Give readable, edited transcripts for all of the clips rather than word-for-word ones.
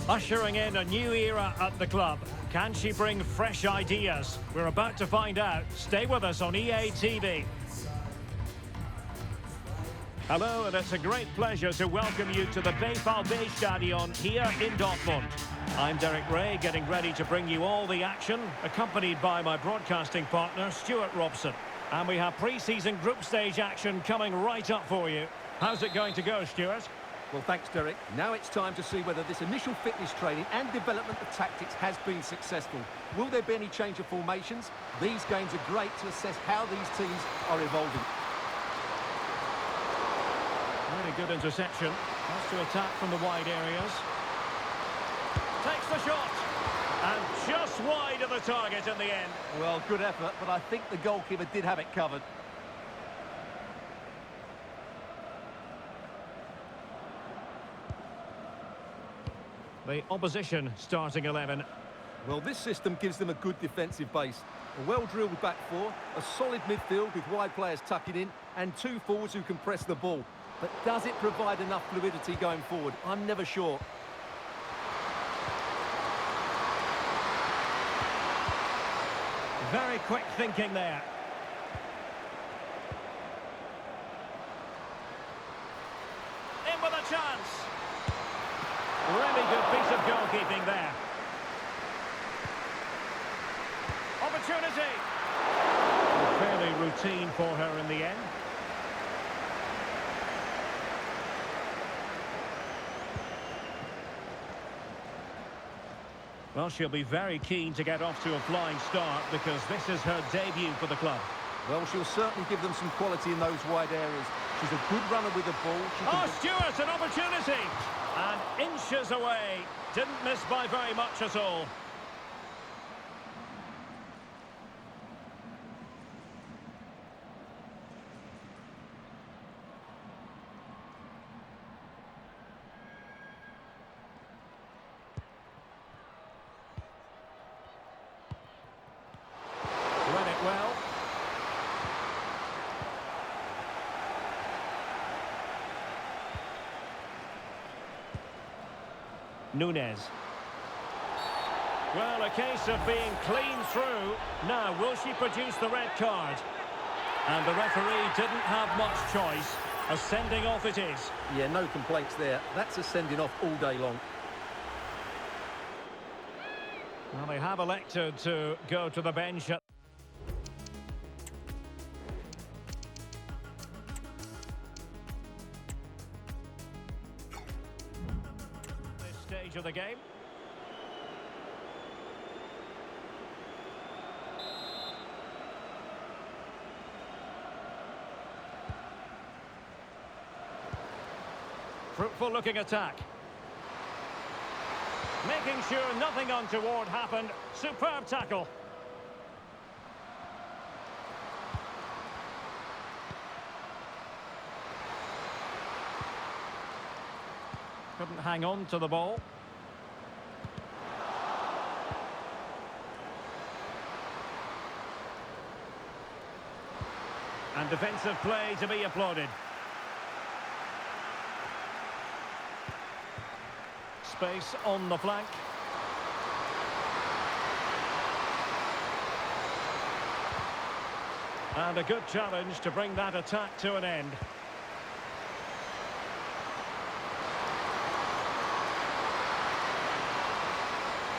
Ushering in a new era at the club. Can she bring fresh ideas? We're about to find out. Stay with us on EA TV. Hello, and it's a great pleasure to welcome you to the GPFBL Stadion here in Dortmund. I'm Derek Ray, getting ready to bring you all the action, accompanied by my broadcasting partner, Stuart Robson. And we have pre-season group stage action coming right up for you. How's it going to go, Stuart? Well, thanks, Derek. Now it's time to see whether this initial fitness training and development of tactics has been successful. Will there be any change of formations? These games are great to assess how these teams are evolving. Really good interception. Has to attack from the wide areas. Takes the shot. And just wide of the target in the end. Well, good effort, but I think the goalkeeper did have it covered. The opposition starting 11. Well, this system gives them a good defensive base. A well-drilled back four, a solid midfield with wide players tucking in, and two forwards who can press the ball. But does it provide enough fluidity going forward? I'm never sure. Very quick thinking there. In with a chance. Really good piece of goalkeeping there. Opportunity. Fairly routine for her in the end. Well, she'll be very keen to get off to a flying start because this is her debut for the club. Well, she'll certainly give them some quality in those wide areas. She's a good runner with the ball. Stuart, an opportunity! And inches away. Didn't miss by very much at all. Read it well. Nunes. Well, a case of being clean through. Now, will she produce the red card? And the referee didn't have much choice. A sending off it is. Yeah, no complaints there. That's a sending off all day long. Well, they have elected to go to the bench at this stage of the game. Fruitful looking attack. Making sure nothing untoward happened. Superb tackle. Couldn't hang on to the ball. And defensive play to be applauded. Space on the flank. And a good challenge to bring that attack to an end.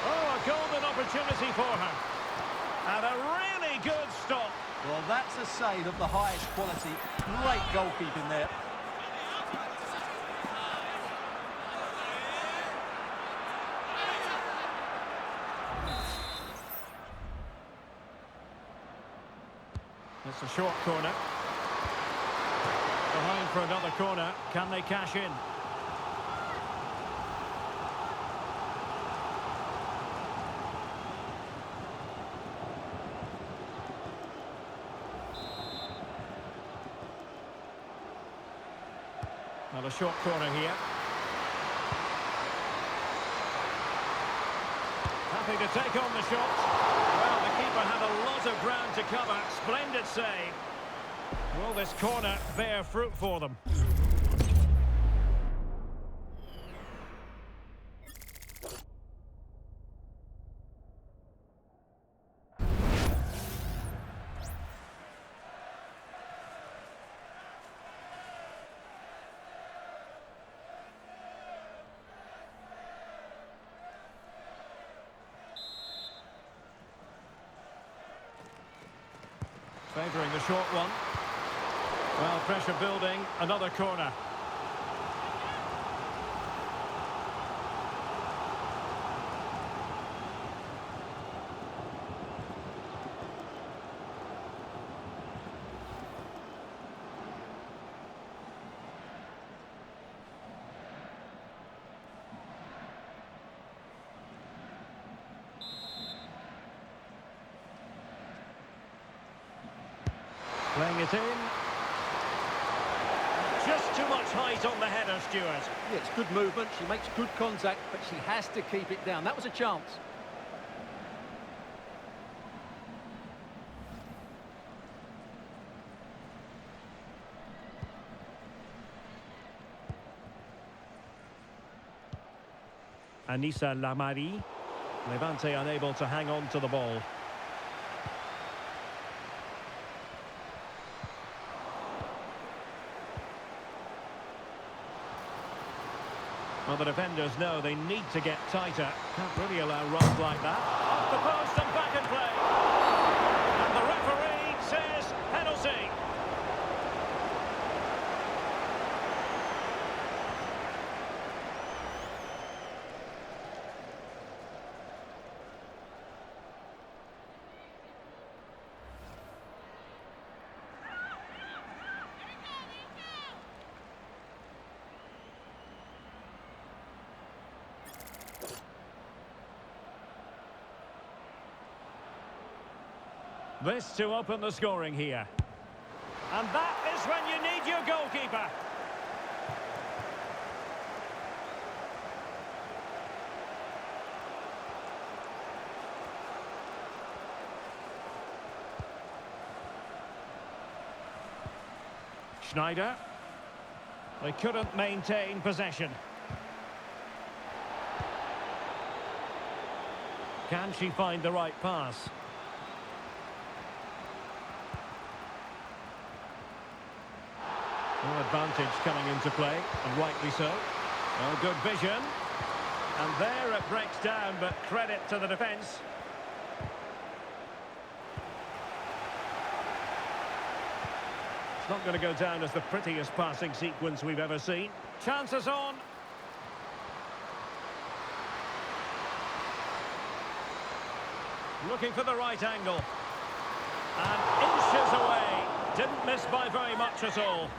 Oh, a golden opportunity for her. And a really good stop. Well, that's a save of the highest quality. Great goalkeeping there. It's a short corner. Behind for another corner. Can they cash in? Another short corner here. Happy to take on the shot. Well, the keeper had a lot of ground to cover. Splendid save. Will this corner bear fruit for them? Favouring the short one. Well, pressure building, another corner. Playing it in. Just too much height on the header, Stuart. Yeah, it's good movement. She makes good contact, but she has to keep it down. That was a chance. Anissa Lamari. Levante unable to hang on to the ball. Well, the defenders know they need to get tighter. Can't really allow runs like that. Off the post and back in play. And the referee says penalty. This to open the scoring here. And that is when you need your goalkeeper. Schneider. They couldn't maintain possession. Can she find the right pass? No advantage coming into play, and rightly so. Well, good vision. And there it breaks down, but credit to the defence. It's not going to go down as the prettiest passing sequence we've ever seen. Chances on. Looking for the right angle. And inches away. Didn't miss by very much at all.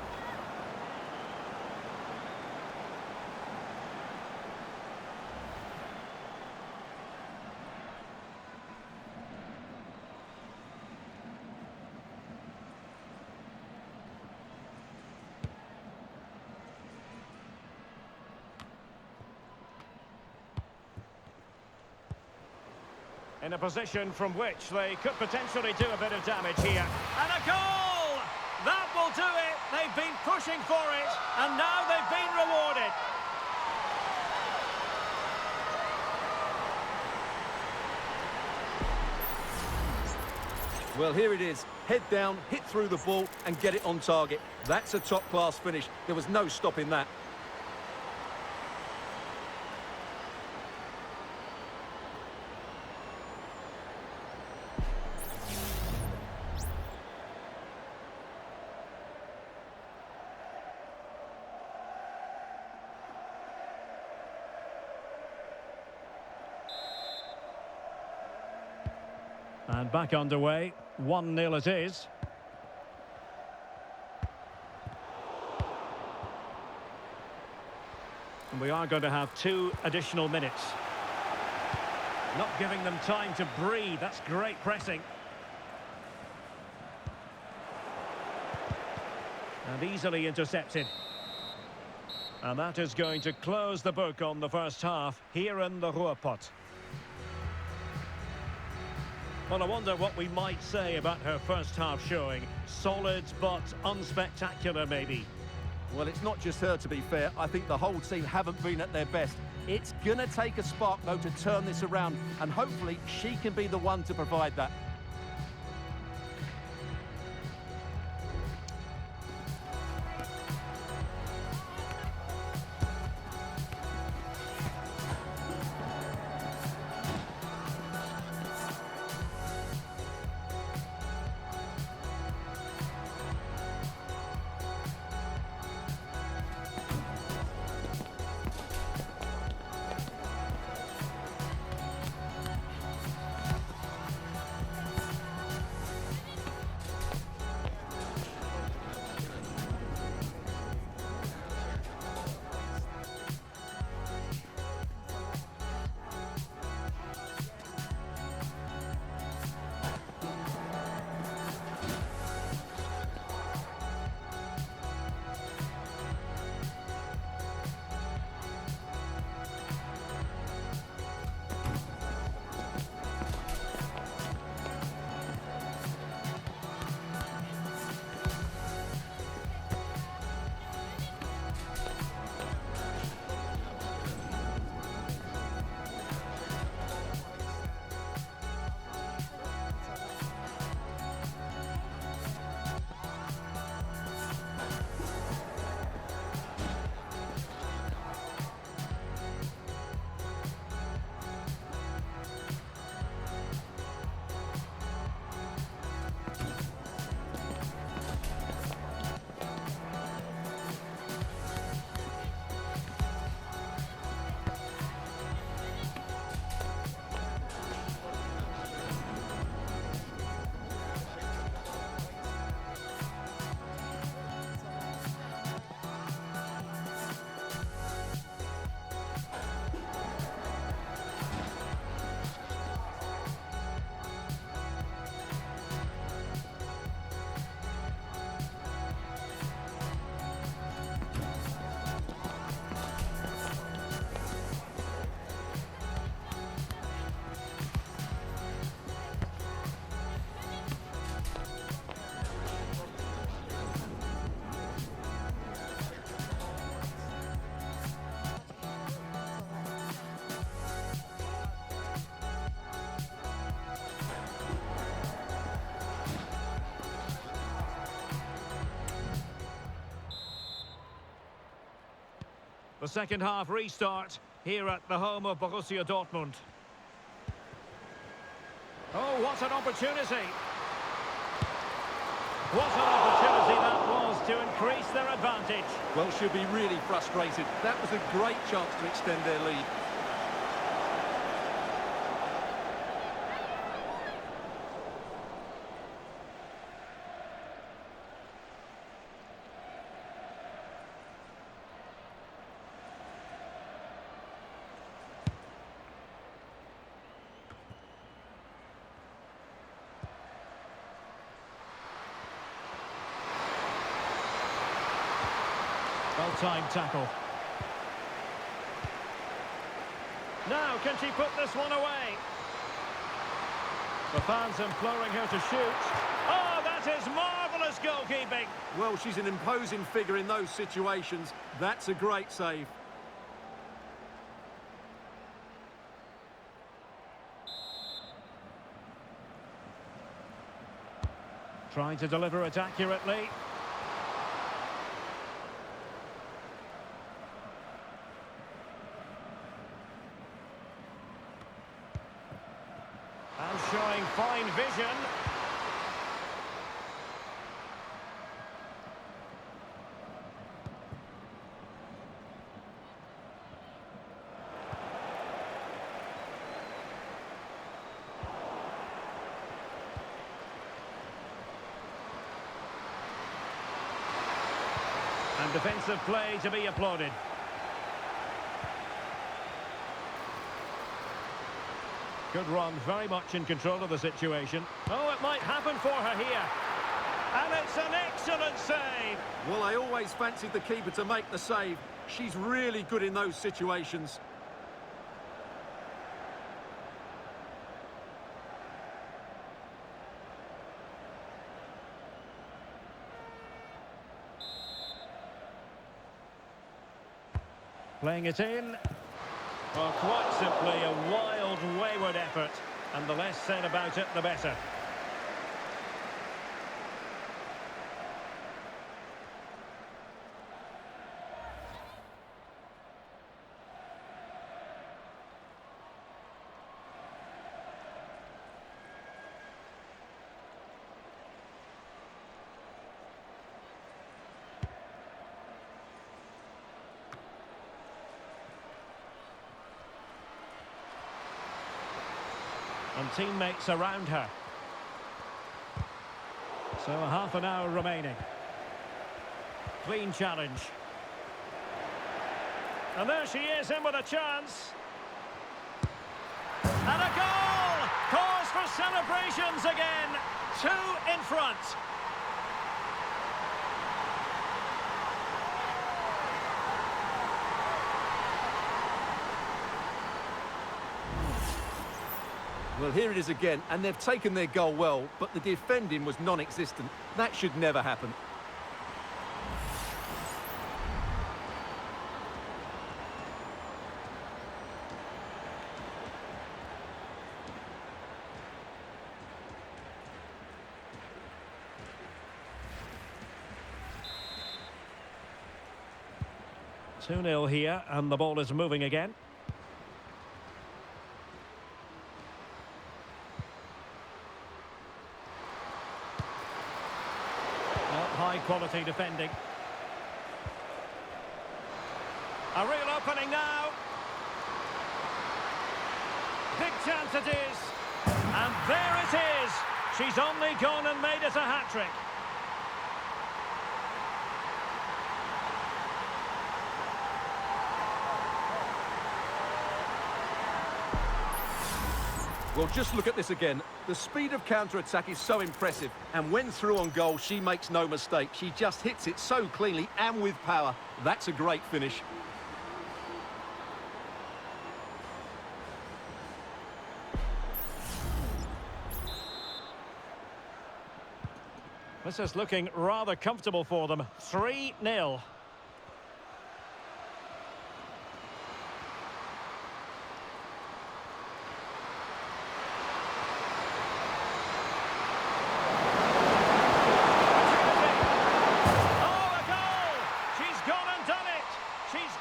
In a position from which they could potentially do a bit of damage here. And a goal! That will do it! They've been pushing for it, and now they've been rewarded. Well, here it is. Head down, hit through the ball, and get it on target. That's a top-class finish. There was no stopping that. And back underway, 1-0 it is. And we are going to have 2 additional minutes. Not giving them time to breathe, that's great pressing. And easily intercepted. And that is going to close the book on the first half here in the Ruhrpott. Well, I wonder what we might say about her first half showing. Solid, but unspectacular, maybe. Well, it's not just her, to be fair. I think the whole team haven't been at their best. It's going to take a spark, though, to turn this around. And hopefully, she can be the one to provide that. The second half restart here at the home of Borussia Dortmund. Oh, what an opportunity! What an opportunity that was to increase their advantage. Well, she'll be really frustrated. That was a great chance to extend their lead. Well-timed tackle. Now, can she put this one away? The fans imploring her to shoot. Oh, that is marvellous goalkeeping. Well, she's an imposing figure in those situations. That's a great save. Trying to deliver it accurately. And showing fine vision. And defensive play to be applauded. Good run, very much in control of the situation. Oh, it might happen for her here. And it's an excellent save. Well, I always fancied the keeper to make the save. She's really good in those situations. Playing it in. Well, quite simply a wild, wayward effort. And the less said about it, the better. And teammates around her. So a half an hour remaining. Clean challenge. And there she is in with a chance. And a goal! Cause for celebrations again. 2 in front. Well, here it is again, and they've taken their goal well, but the defending was non-existent. That should never happen. Two 0 here, and the ball is moving again. High quality defending. A real opening now. Big chance it is. And there it is. She's only gone and made it a hat-trick. Well, just look at this again. The speed of counter-attack is so impressive. And when through on goal, she makes no mistake. She just hits it so cleanly and with power. That's a great finish. This is looking rather comfortable for them. 3-0.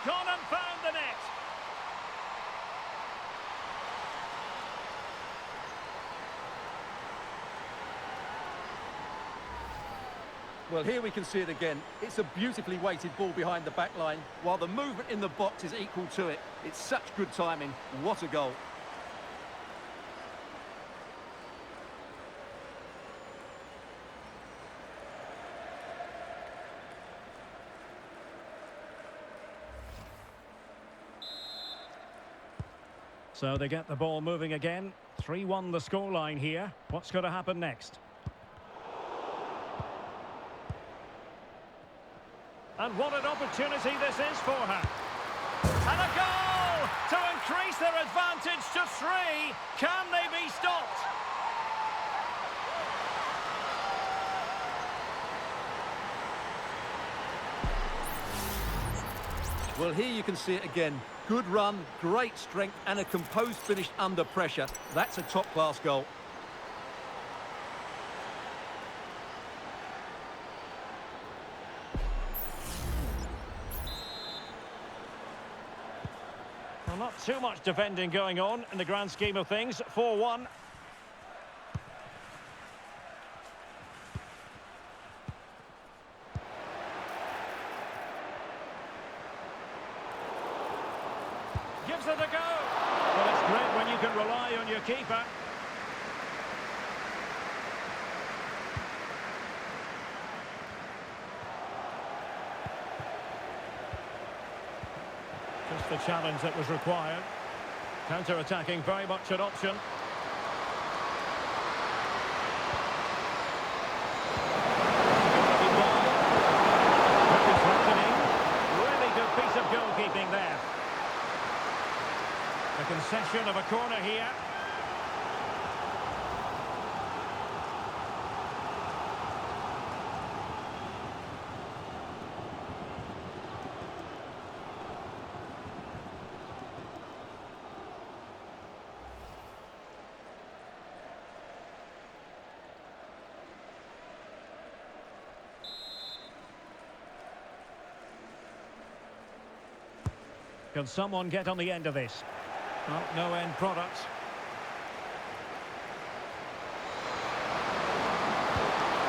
Gone and Well, here we can see it again. It's a beautifully weighted ball behind the back line, while the movement in the box is equal to it. It's such good timing. What a goal. So they get the ball moving again. 3-1 the scoreline here. What's going to happen next? And what an opportunity this is for her. And a goal to increase their advantage to 3. Can they be stopped? Well, here you can see it again. Good run, great strength, and a composed finish under pressure. That's a top-class goal. Well, not too much defending going on in the grand scheme of things. 4-1. Gives it a go. Well, it's great when you can rely on your keeper. Just the challenge that was required. Counter-attacking, very much an option. Really good piece of goalkeeping there. A concession of a corner here. Can someone get on the end of this? Oh, no end product.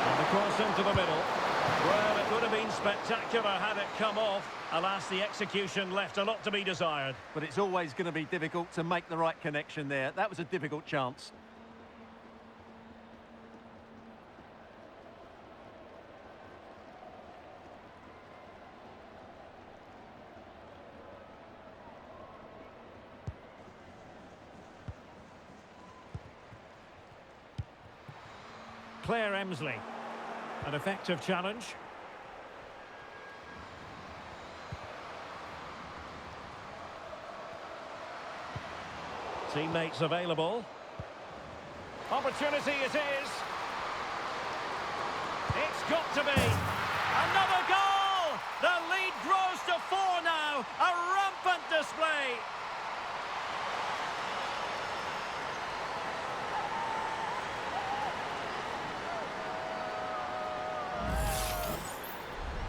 And the cross into the middle. Well, it would have been spectacular had it come off. Alas, the execution left a lot to be desired. But it's always going to be difficult to make the right connection there. That was a difficult chance. Claire Emsley. An effective challenge. Teammates available. Opportunity it is. It's got to be. Another goal! The lead grows to 4 now. A rampant display.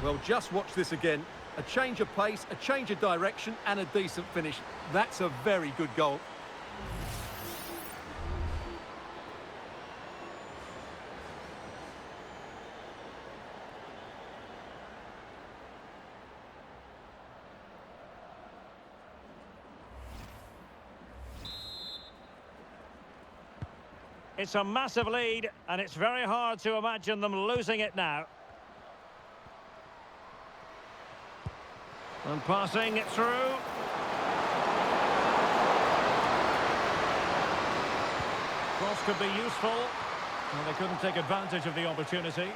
Well, just watch this again. A change of pace, a change of direction, and a decent finish. That's a very good goal. It's a massive lead, and it's very hard to imagine them losing it now. And passing it through. Cross could be useful. Well, they couldn't take advantage of the opportunity.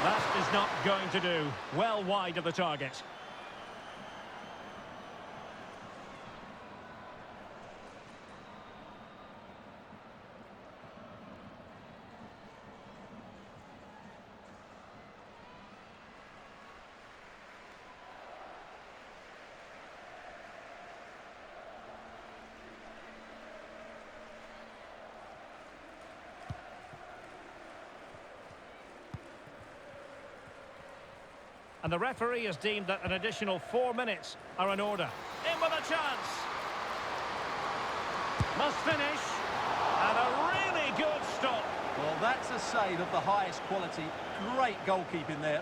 That is not going to do. Well wide of the target. And the referee has deemed that an additional 4 minutes are in order. In with a chance. Must finish. And a That's a save of the highest quality. Great goalkeeping there.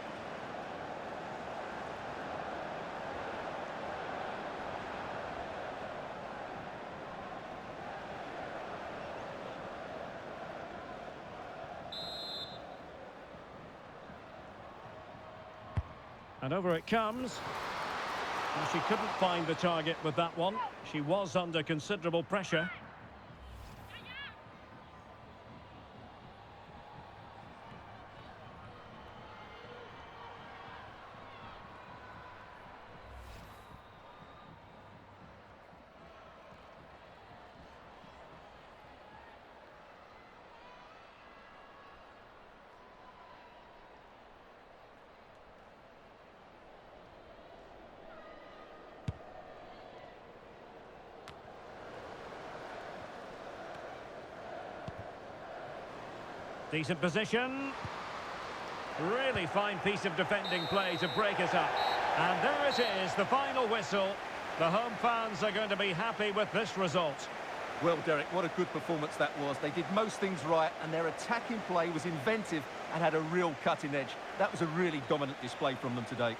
And over it comes. Well, she couldn't find the target with that one. She was under considerable pressure. Decent position. Really fine piece of defending play to break us up. And there it is, the final whistle. The home fans are going to be happy with this result. Well, Derek, what a good performance that was. They did most things right, and their attacking play was inventive and had a real cutting edge. That was a really dominant display from them today.